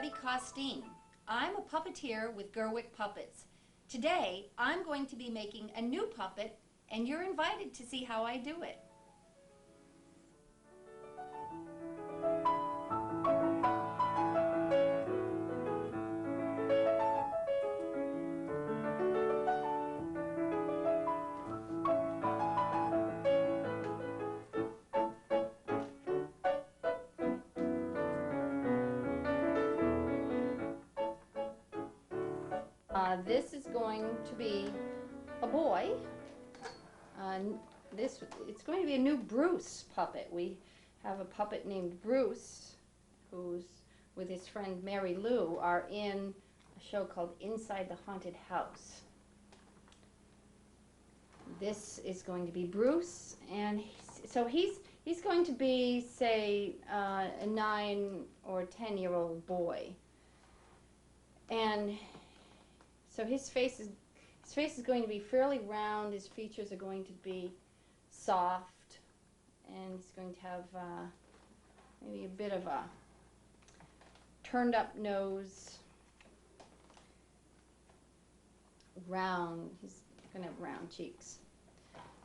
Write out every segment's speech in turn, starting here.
Debbie Costine. I'm a puppeteer with Gerwick Puppets. Today, I'm going to be making a new puppet, and you're invited to see how I do it. This is going to be a boy. It's going to be a new Bruce puppet. We have a puppet named Bruce, who's with his friend Mary Lou, are in a show called Inside the Haunted House. This is going to be Bruce, and so he's going to be, say, a 9 or 10-year-old boy, and so his face is going to be fairly round. His features are going to be soft, and he's going to have maybe a bit of a turned up nose, round. He's going to have round cheeks.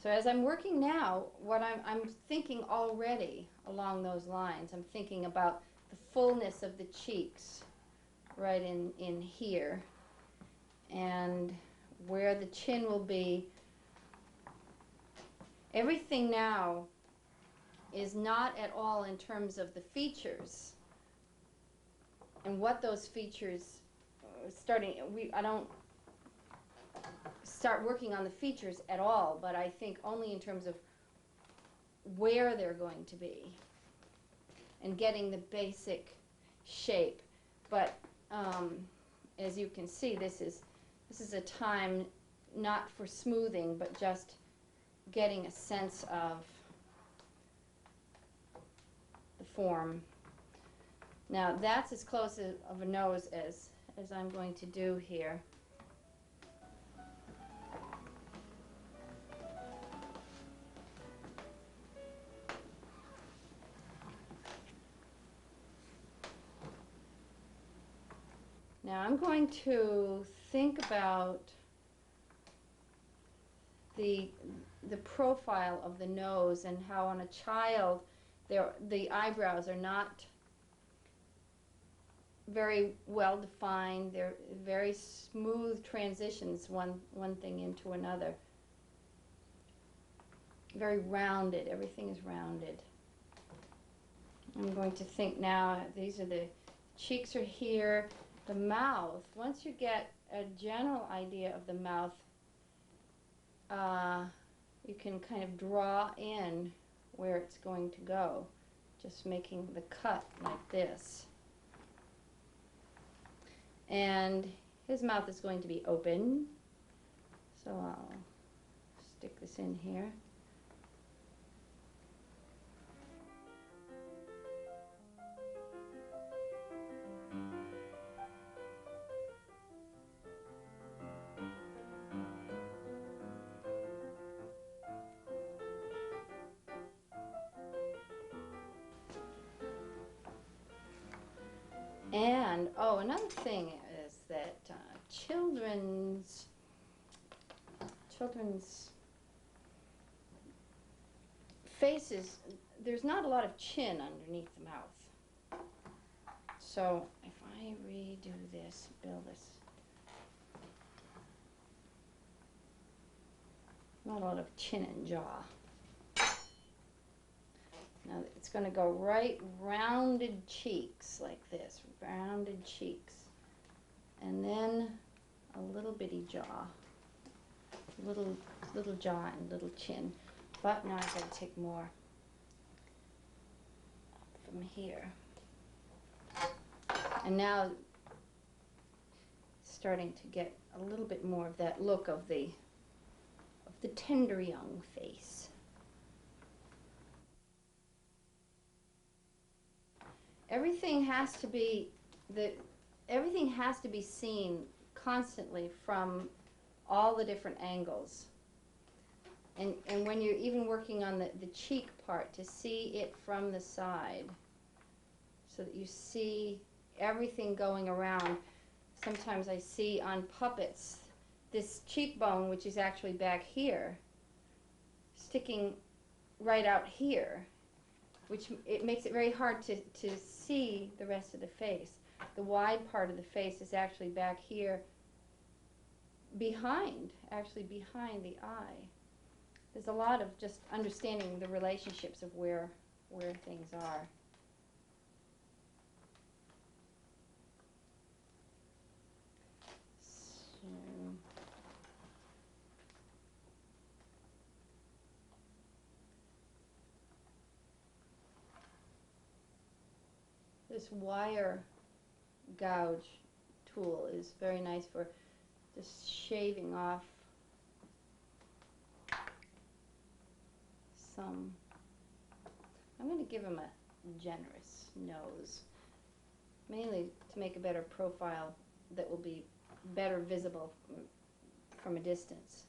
So as I'm working now, what I'm thinking already along those lines. I'm thinking about the fullness of the cheeks right in here, and where the chin will be. Everything now is not at all in terms of the features and what those features I don't start working on the features at all, but I think only in terms of where they're going to be and getting the basic shape. But as you can see, this is a time not for smoothing, but just getting a sense of the form. Now that's as close of a nose as I'm going to do here. Now I'm going to think about the profile of the nose and how on a child the eyebrows are not very well defined. They're very smooth transitions, one thing into another. Very rounded. Everything is rounded. I'm going to think now, these are the cheeks are here. The mouth, once you get a general idea of the mouth, you can kind of draw in where it's going to go, just making the cut like this. And his mouth is going to be open, so I'll stick this in here. And, oh, another thing is that children's faces, there's not a lot of chin underneath the mouth. So if I redo this, build this, not a lot of chin and jaw. Now it's going to go right rounded cheeks like this, rounded cheeks, and then a little bitty jaw, little jaw and little chin. But now I've got to take more from here, and now starting to get a little bit more of that look of the tender young face. Everything has to be seen constantly from all the different angles. And when you're even working on the cheek part, to see it from the side so that you see everything going around. Sometimes I see on puppets this cheekbone, which is actually back here, sticking right out here, which it makes it very hard to see the rest of the face. The wide part of the face is actually back here, actually behind the eye. There's a lot of just understanding the relationships of where things are. So, this wire gouge tool is very nice for just shaving off some. I'm going to give him a generous nose, mainly to make a better profile that will be better visible from a distance.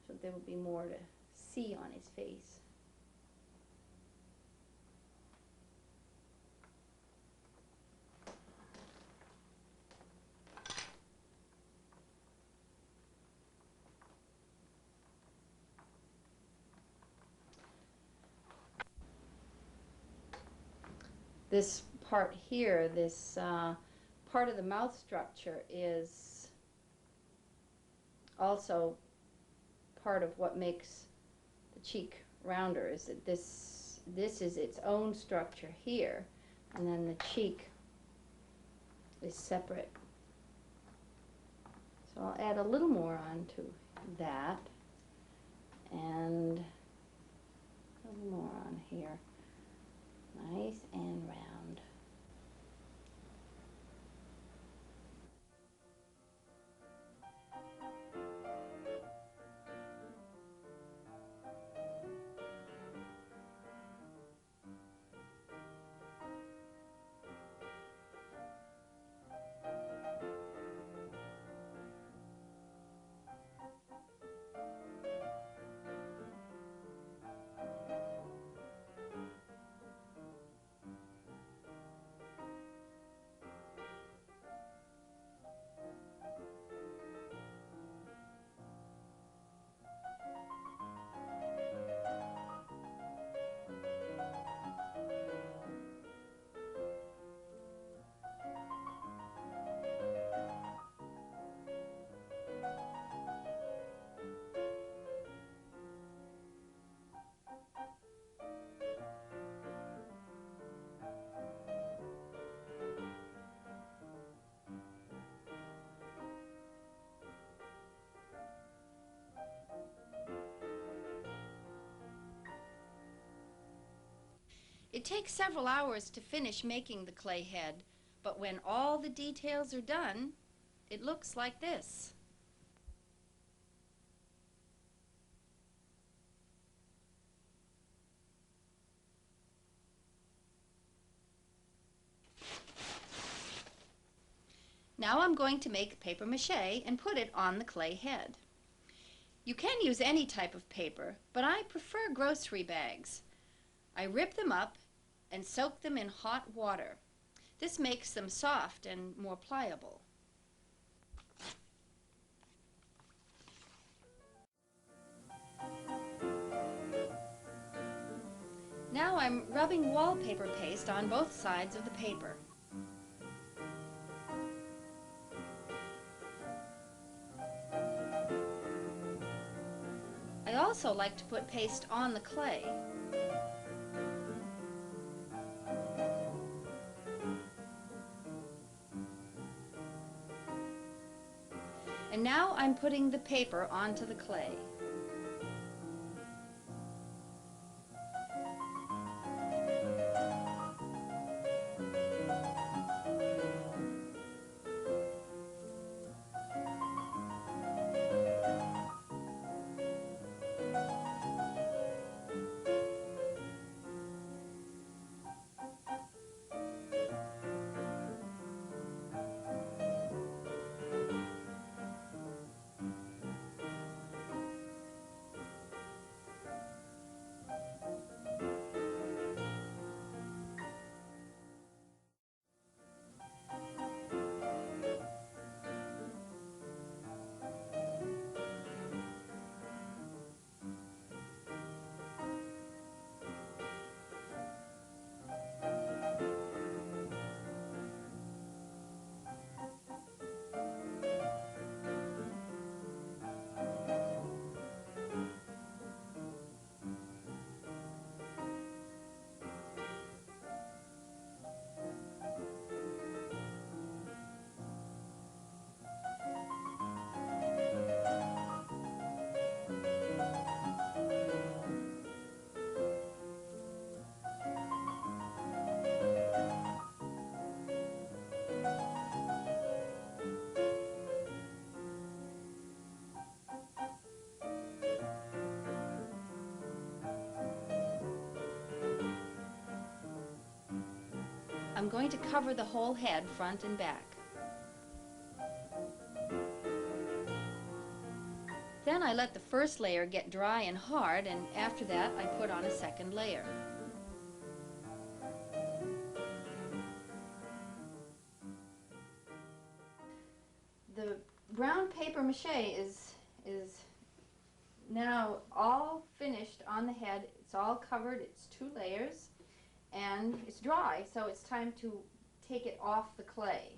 So there will be more to see on his face. This part here, this part of the mouth structure, is also part of what makes the cheek rounder, is that this is its own structure here, and then the cheek is separate. So I'll add a little more onto that, and a little more on here. Nice and round. It takes several hours to finish making the clay head, but when all the details are done, it looks like this. Now I'm going to make paper mache and put it on the clay head. You can use any type of paper, but I prefer grocery bags. I rip them up and soak them in hot water. This makes them soft and more pliable. Now I'm rubbing wallpaper paste on both sides of the paper. I also like to put paste on the clay. And now I'm putting the paper onto the clay. I'm going to cover the whole head, front and back. Then I let the first layer get dry and hard, and after that I put on a second layer. The brown paper mache is now all finished on the head. It's all covered, it's 2 layers, and it's dry, so it's time to take it off the clay.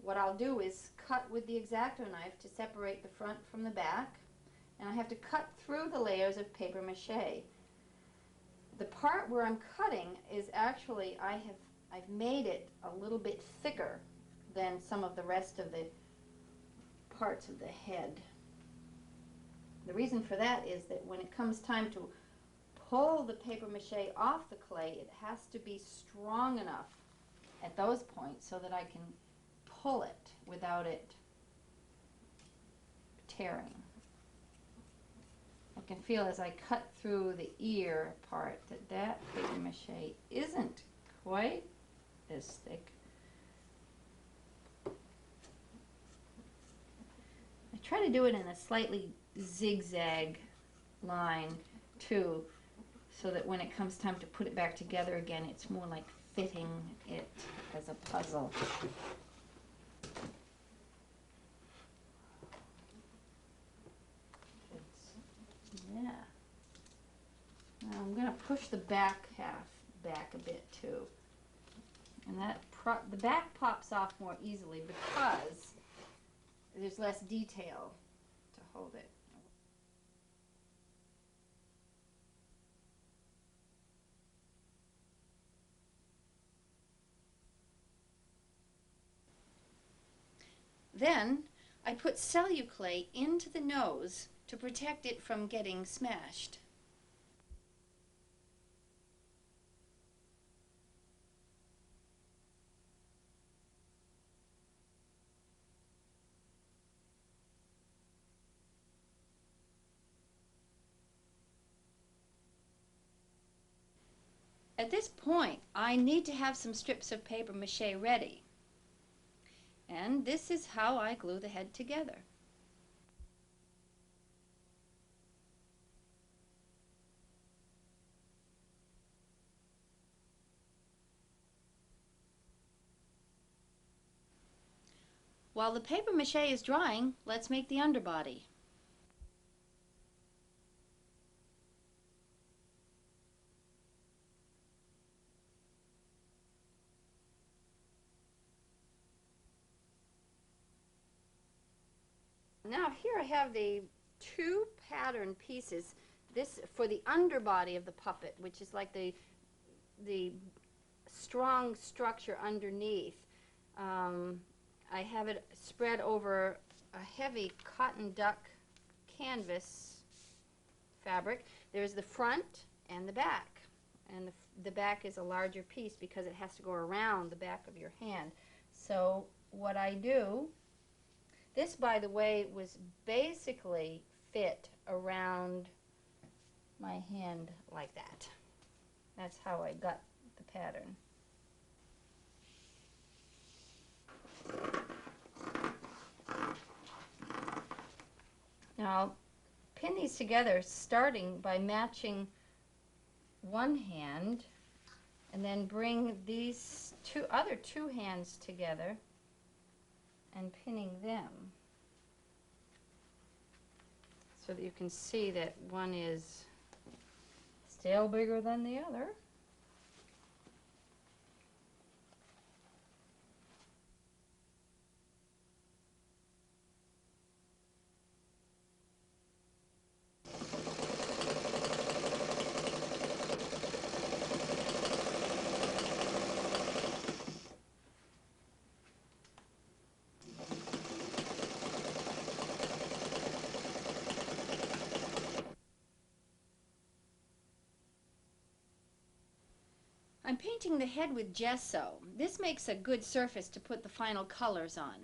What I'll do is cut with the X-Acto knife to separate the front from the back, and I have to cut through the layers of paper mache. The part where I'm cutting is actually, I've made it a little bit thicker than some of the rest of the parts of the head. The reason for that is that when it comes time to pull the paper mache off the clay, it has to be strong enough at those points so that I can pull it without it tearing. I can feel as I cut through the ear part that that paper mache isn't quite as thick. I try to do it in a slightly zigzag line too, so that when it comes time to put it back together again, it's more like fitting it as a puzzle. Yeah. Now I'm going to push the back half back a bit too. And that the back pops off more easily because there's less detail to hold it. Then I put celluclay into the nose to protect it from getting smashed. At this point, I need to have some strips of paper mache ready. And this is how I glue the head together. While the paper mache is drying, let's make the underbody. Now here I have the 2 pattern pieces. This for the underbody of the puppet, which is like the strong structure underneath. I have it spread over a heavy cotton duck canvas fabric. There's the front and the back, and the back is a larger piece because it has to go around the back of your hand. So what I do, this by the way was basically fit around my hand like that. That's how I got the pattern. Now I'll pin these together starting by matching one hand and then bring these other two hands together and pinning them so that you can see that one is still bigger than the other. I'm painting the head with gesso. This makes a good surface to put the final colors on.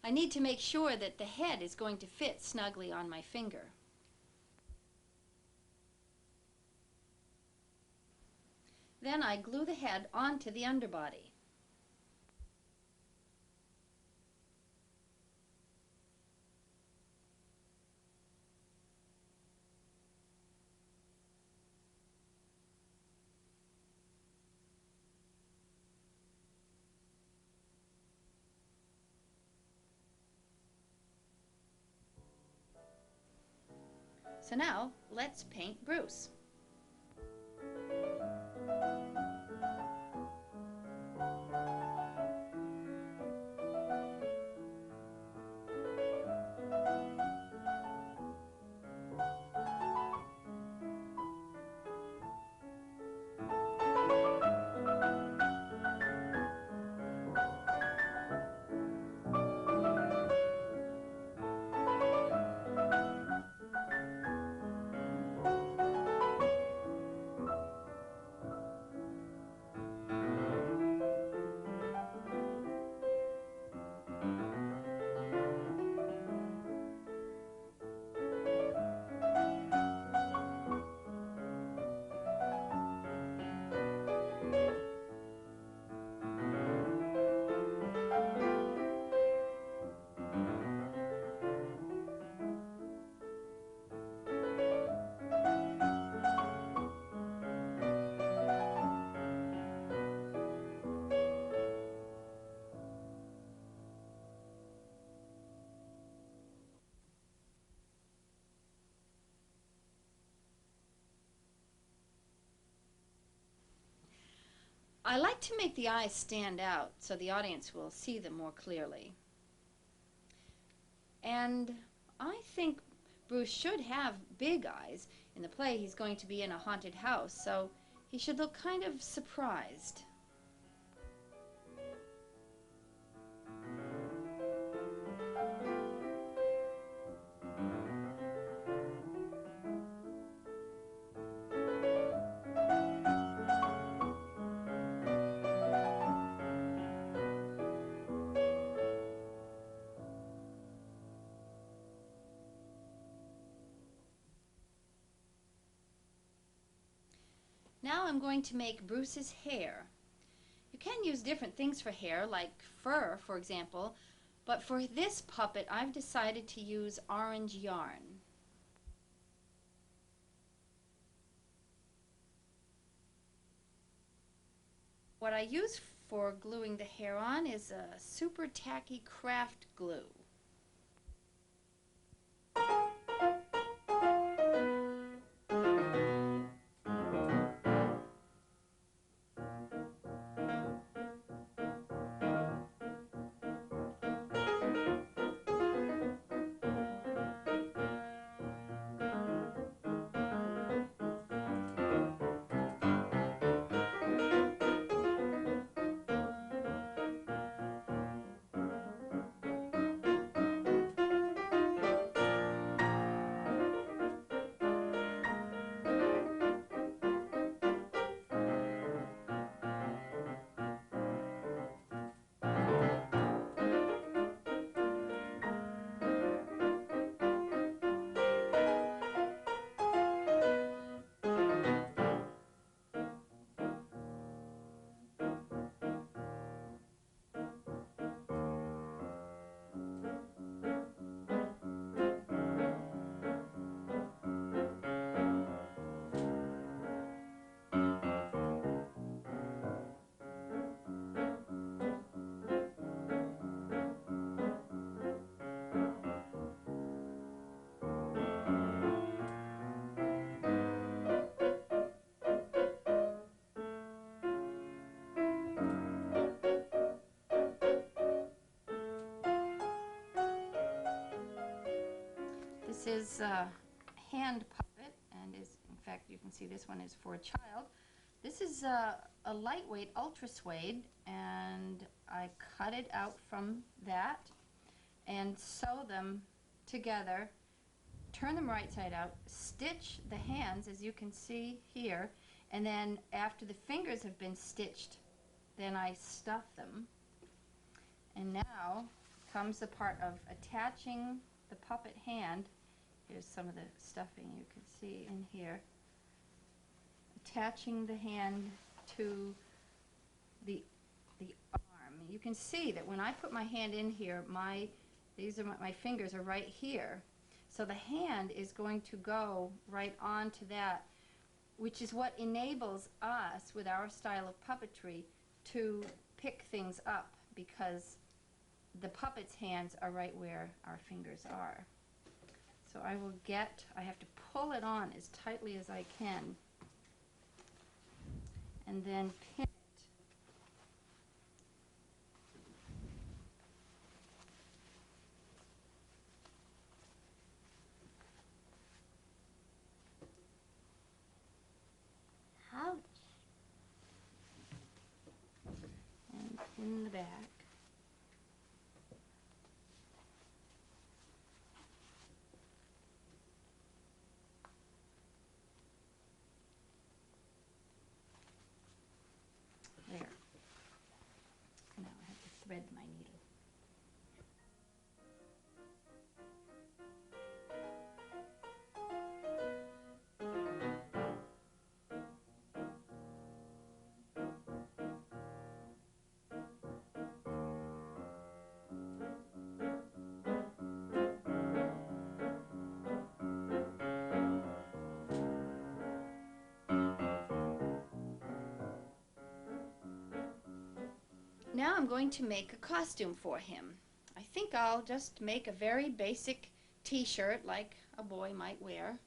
I need to make sure that the head is going to fit snugly on my finger. Then I glue the head onto the underbody. So now, let's paint Bruce. I like to make the eyes stand out so the audience will see them more clearly. And I think Bruce should have big eyes. In the play, he's going to be in a haunted house, so he should look kind of surprised. Now I'm going to make Bruce's hair. You can use different things for hair, like fur, for example, but for this puppet I've decided to use orange yarn. What I use for gluing the hair on is a super tacky craft glue. This is a hand puppet, and in fact you can see this one is for a child. This is a lightweight ultra suede, and I cut it out from that and sew them together, turn them right side out, stitch the hands as you can see here, and then after the fingers have been stitched, then I stuff them. And now comes the part of attaching the puppet hand. Here's some of the stuffing you can see in here. Attaching the hand to the arm. You can see that when I put my hand in here, my fingers are right here. So the hand is going to go right onto that, which is what enables us, with our style of puppetry, to pick things up, because the puppet's hands are right where our fingers are. So I have to pull it on as tightly as I can, and then pin it. Ouch. And in the back. There. Now I have to thread my needle. Now I'm going to make a costume for him. I think I'll just make a very basic t-shirt like a boy might wear.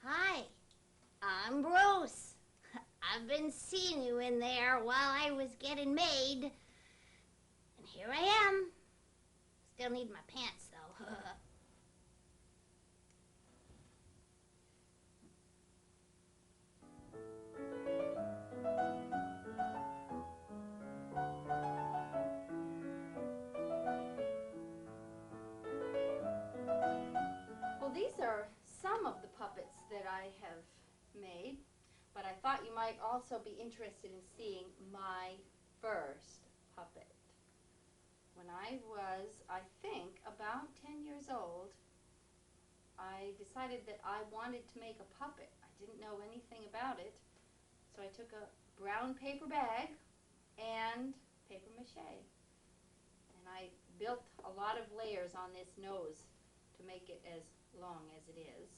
Hi, I'm Bruce. I've been seeing you in there while I was getting made. And here I am. Still need my pants, though. Well, these are some of the puppets that I have made, but I thought you might also be interested in seeing my first puppet. When I was, I think, about 10 years old, I decided that I wanted to make a puppet. I didn't know anything about it, so I took a brown paper bag and paper mache, and I built a lot of layers on this nose to make it as long as it is.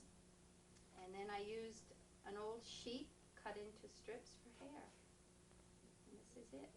And then I used an old sheet cut into strips for hair. And this is it.